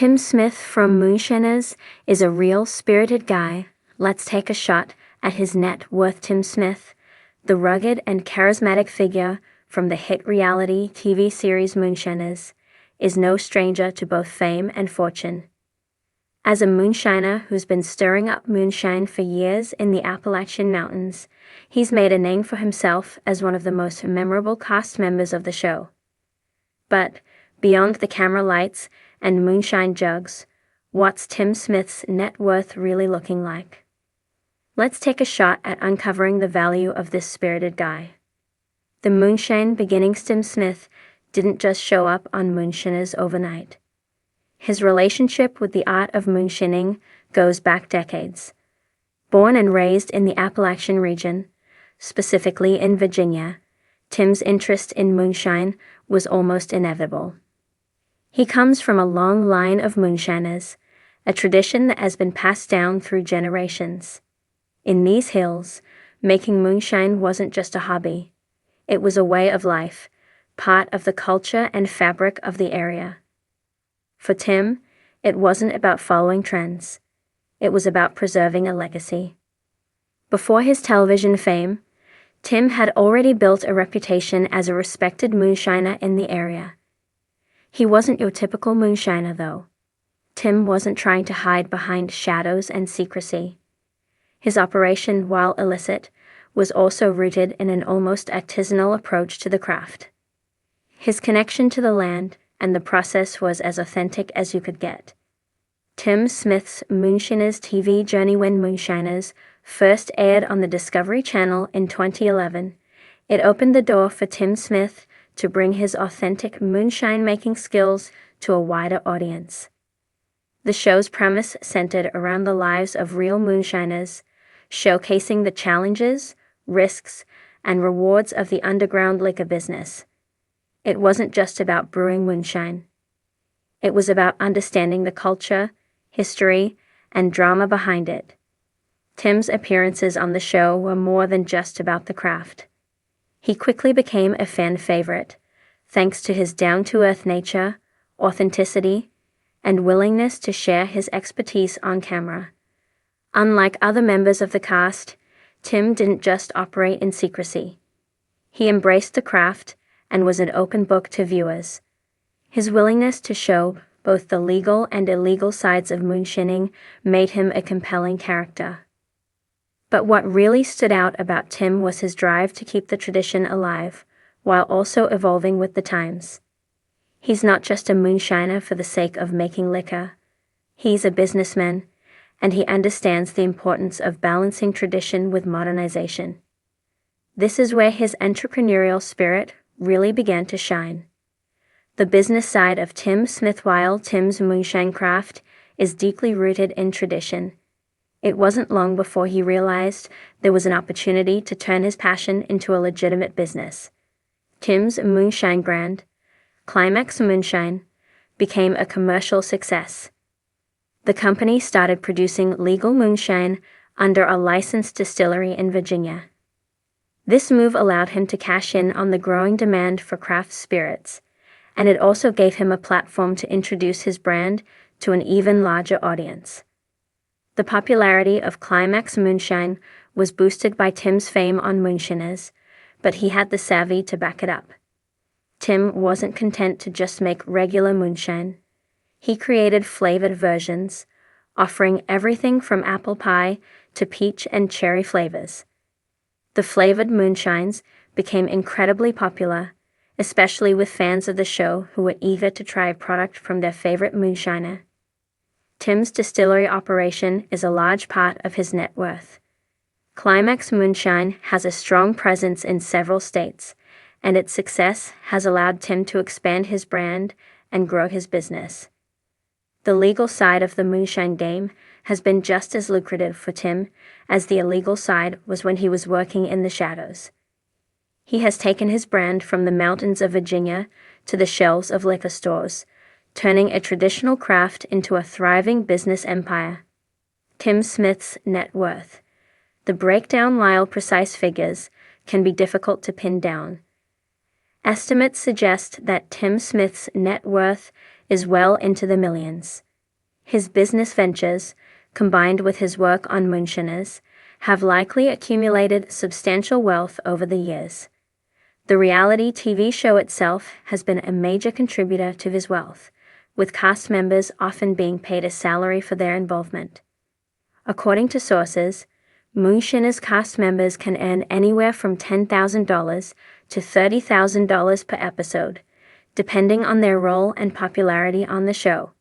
Tim Smith from Moonshiners is a real spirited guy. Let's take a shot at his net worth. Tim Smith, the rugged and charismatic figure from the hit reality TV series Moonshiners, is no stranger to both fame and fortune. As a moonshiner who's been stirring up moonshine for years in the Appalachian Mountains, he's made a name for himself as one of the most memorable cast members of the show. But beyond the camera lights and moonshine jugs, what's Tim Smith's net worth really looking like? Let's take a shot at uncovering the value of this spirited guy. The moonshine beginnings. Tim Smith didn't just show up on Moonshiners overnight. His relationship with the art of moonshining goes back decades. Born and raised in the Appalachian region, specifically in Virginia, Tim's interest in moonshine was almost inevitable. He comes from a long line of moonshiners, a tradition that has been passed down through generations. In these hills, making moonshine wasn't just a hobby. It was a way of life, part of the culture and fabric of the area. For Tim, it wasn't about following trends. It was about preserving a legacy. Before his television fame, Tim had already built a reputation as a respected moonshiner in the area. He wasn't your typical moonshiner, though. Tim wasn't trying to hide behind shadows and secrecy. His operation, while illicit, was also rooted in an almost artisanal approach to the craft. His connection to the land and the process was as authentic as you could get. Tim Smith's Moonshiners TV journey. When Moonshiners first aired on the Discovery Channel in 2011, it opened the door for Tim Smith to bring his authentic moonshine-making skills to a wider audience. The show's premise centered around the lives of real moonshiners, showcasing the challenges, risks, and rewards of the underground liquor business. It wasn't just about brewing moonshine. It was about understanding the culture, history, and drama behind it. Tim's appearances on the show were more than just about the craft. He quickly became a fan favorite, thanks to his down-to-earth nature, authenticity, and willingness to share his expertise on camera. Unlike other members of the cast, Tim didn't just operate in secrecy. He embraced the craft and was an open book to viewers. His willingness to show both the legal and illegal sides of moonshining made him a compelling character. But what really stood out about Tim was his drive to keep the tradition alive, while also evolving with the times. He's not just a moonshiner for the sake of making liquor. He's a businessman, and he understands the importance of balancing tradition with modernization. This is where his entrepreneurial spirit really began to shine. The business side of Tim Smith. While Tim's moonshine craft is deeply rooted in tradition, it wasn't long before he realized there was an opportunity to turn his passion into a legitimate business. Tim's moonshine brand, Climax Moonshine, became a commercial success. The company started producing legal moonshine under a licensed distillery in Virginia. This move allowed him to cash in on the growing demand for craft spirits, and it also gave him a platform to introduce his brand to an even larger audience. The popularity of Climax Moonshine was boosted by Tim's fame on Moonshiners, but he had the savvy to back it up. Tim wasn't content to just make regular moonshine. He created flavored versions, offering everything from apple pie to peach and cherry flavors. The flavored moonshines became incredibly popular, especially with fans of the show who were eager to try a product from their favorite moonshiner. Tim's distillery operation is a large part of his net worth. Climax Moonshine has a strong presence in several states, and its success has allowed Tim to expand his brand and grow his business. The legal side of the moonshine game has been just as lucrative for Tim as the illegal side was when he was working in the shadows. He has taken his brand from the mountains of Virginia to the shelves of liquor stores, turning a traditional craft into a thriving business empire. Tim Smith's net worth. The breakdown, while precise figures, can be difficult to pin down. Estimates suggest that Tim Smith's net worth is well into the millions. His business ventures, combined with his work on Moonshiners, have likely accumulated substantial wealth over the years. The reality TV show itself has been a major contributor to his wealth, with cast members often being paid a salary for their involvement. According to sources, Moonshiners cast members can earn anywhere from $10,000 to $30,000 per episode, depending on their role and popularity on the show.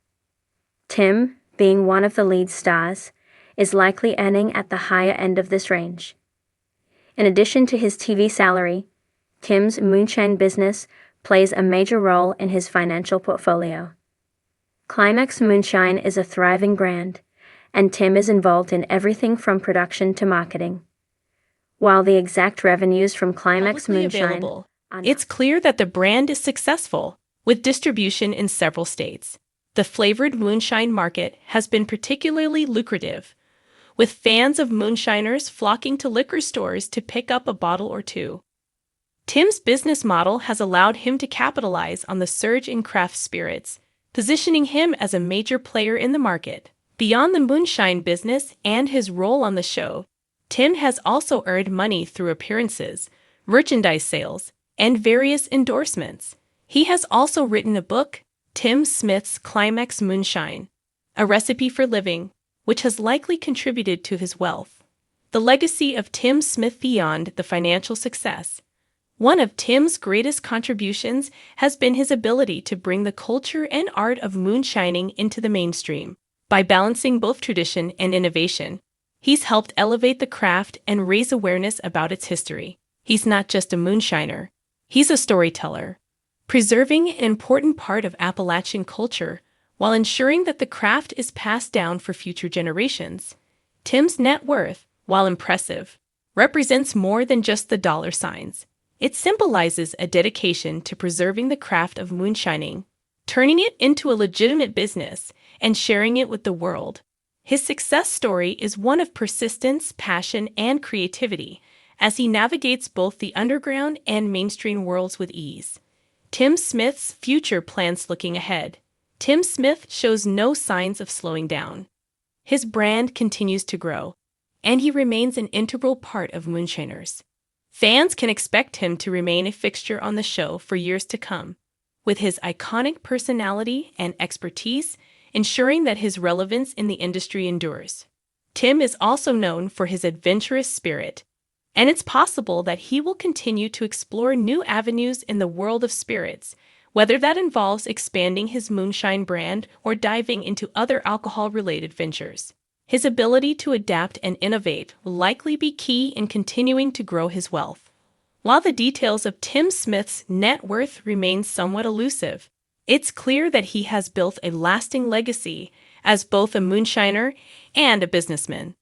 Tim, being one of the lead stars, is likely earning at the higher end of this range. In addition to his TV salary, Tim's moonshine business plays a major role in his financial portfolio. Climax Moonshine is a thriving brand, and Tim is involved in everything from production to marketing. While the exact revenues from Climax Moonshine it's clear that the brand is successful, with distribution in several states. The flavored moonshine market has been particularly lucrative, with fans of Moonshiners flocking to liquor stores to pick up a bottle or two. Tim's business model has allowed him to capitalize on the surge in craft spirits, positioning him as a major player in the market. Beyond the moonshine business and his role on the show, Tim has also earned money through appearances, merchandise sales, and various endorsements. He has also written a book, Tim Smith's Climax Moonshine, A Recipe for Living, which has likely contributed to his wealth. The legacy of Tim Smith beyond the financial success. One of Tim's greatest contributions has been his ability to bring the culture and art of moonshining into the mainstream. By balancing both tradition and innovation, he's helped elevate the craft and raise awareness about its history. He's not just a moonshiner, he's a storyteller, preserving an important part of Appalachian culture while ensuring that the craft is passed down for future generations. Tim's net worth, while impressive, represents more than just the dollar signs. It symbolizes a dedication to preserving the craft of moonshining, turning it into a legitimate business, and sharing it with the world. His success story is one of persistence, passion, and creativity, as he navigates both the underground and mainstream worlds with ease. Tim Smith's future plans looking ahead. Tim Smith shows no signs of slowing down. His brand continues to grow, and he remains an integral part of Moonshiners. Fans can expect him to remain a fixture on the show for years to come, with his iconic personality and expertise ensuring that his relevance in the industry endures. Tim is also known for his adventurous spirit, and it's possible that he will continue to explore new avenues in the world of spirits, whether that involves expanding his moonshine brand or diving into other alcohol-related ventures. His ability to adapt and innovate will likely be key in continuing to grow his wealth. While the details of Tim Smith's net worth remain somewhat elusive, it's clear that he has built a lasting legacy as both a moonshiner and a businessman.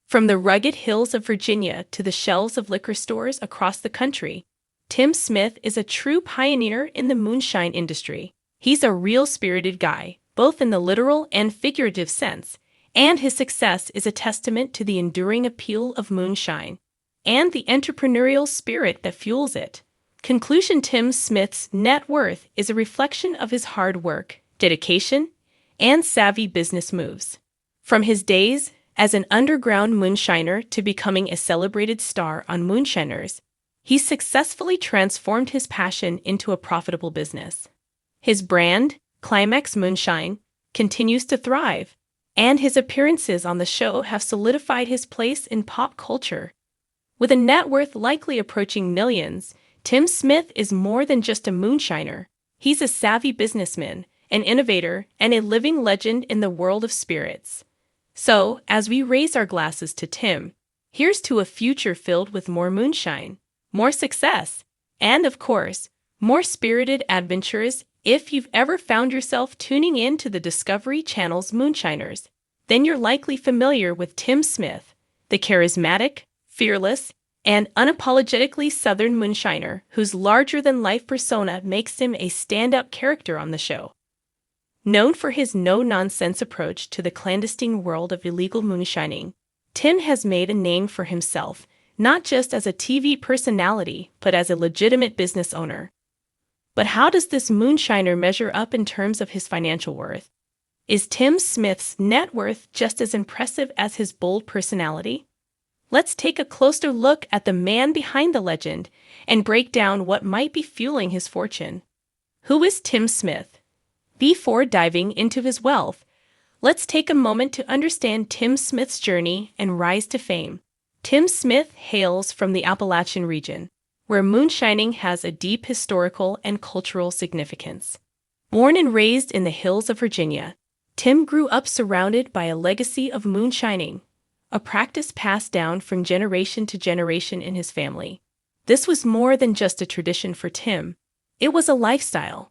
From the rugged hills of Virginia to the shelves of liquor stores across the country, Tim Smith is a true pioneer in the moonshine industry. He's a real spirited guy, both in the literal and figurative sense, and his success is a testament to the enduring appeal of moonshine and the entrepreneurial spirit that fuels it. Conclusion: Tim Smith's net worth is a reflection of his hard work, dedication, and savvy business moves. From his days as an underground moonshiner to becoming a celebrated star on Moonshiners, he successfully transformed his passion into a profitable business. His brand, Climax Moonshine, continues to thrive, and his appearances on the show have solidified his place in pop culture. With a net worth likely approaching millions, Tim Smith is more than just a moonshiner. He's a savvy businessman, an innovator, and a living legend in the world of spirits. So, as we raise our glasses to Tim, here's to a future filled with more moonshine, more success, and of course, more spirited adventures. If you've ever found yourself tuning in to the Discovery Channel's Moonshiners, then you're likely familiar with Tim Smith, the charismatic, fearless, and unapologetically Southern moonshiner whose larger-than-life persona makes him a standout character on the show. Known for his no-nonsense approach to the clandestine world of illegal moonshining, Tim has made a name for himself, not just as a TV personality, but as a legitimate business owner. But how does this moonshiner measure up in terms of his financial worth? Is Tim Smith's net worth just as impressive as his bold personality? Let's take a closer look at the man behind the legend and break down what might be fueling his fortune. Who is Tim Smith? Before diving into his wealth, let's take a moment to understand Tim Smith's journey and rise to fame. Tim Smith hails from the Appalachian region, where moonshining has a deep historical and cultural significance. Born and raised in the hills of Virginia, Tim grew up surrounded by a legacy of moonshining, a practice passed down from generation to generation in his family. This was more than just a tradition for Tim. It was a lifestyle,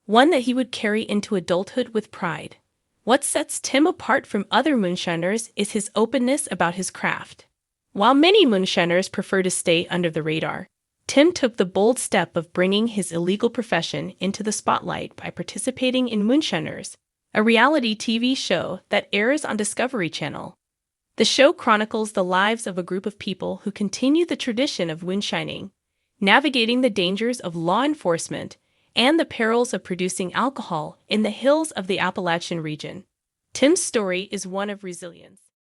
one that he would carry into adulthood with pride. What sets Tim apart from other moonshiners is his openness about his craft. While many moonshiners prefer to stay under the radar, Tim took the bold step of bringing his illegal profession into the spotlight by participating in Moonshiners, a reality TV show that airs on Discovery Channel. The show chronicles the lives of a group of people who continue the tradition of moonshining, navigating the dangers of law enforcement and the perils of producing alcohol in the hills of the Appalachian region. Tim's story is one of resilience.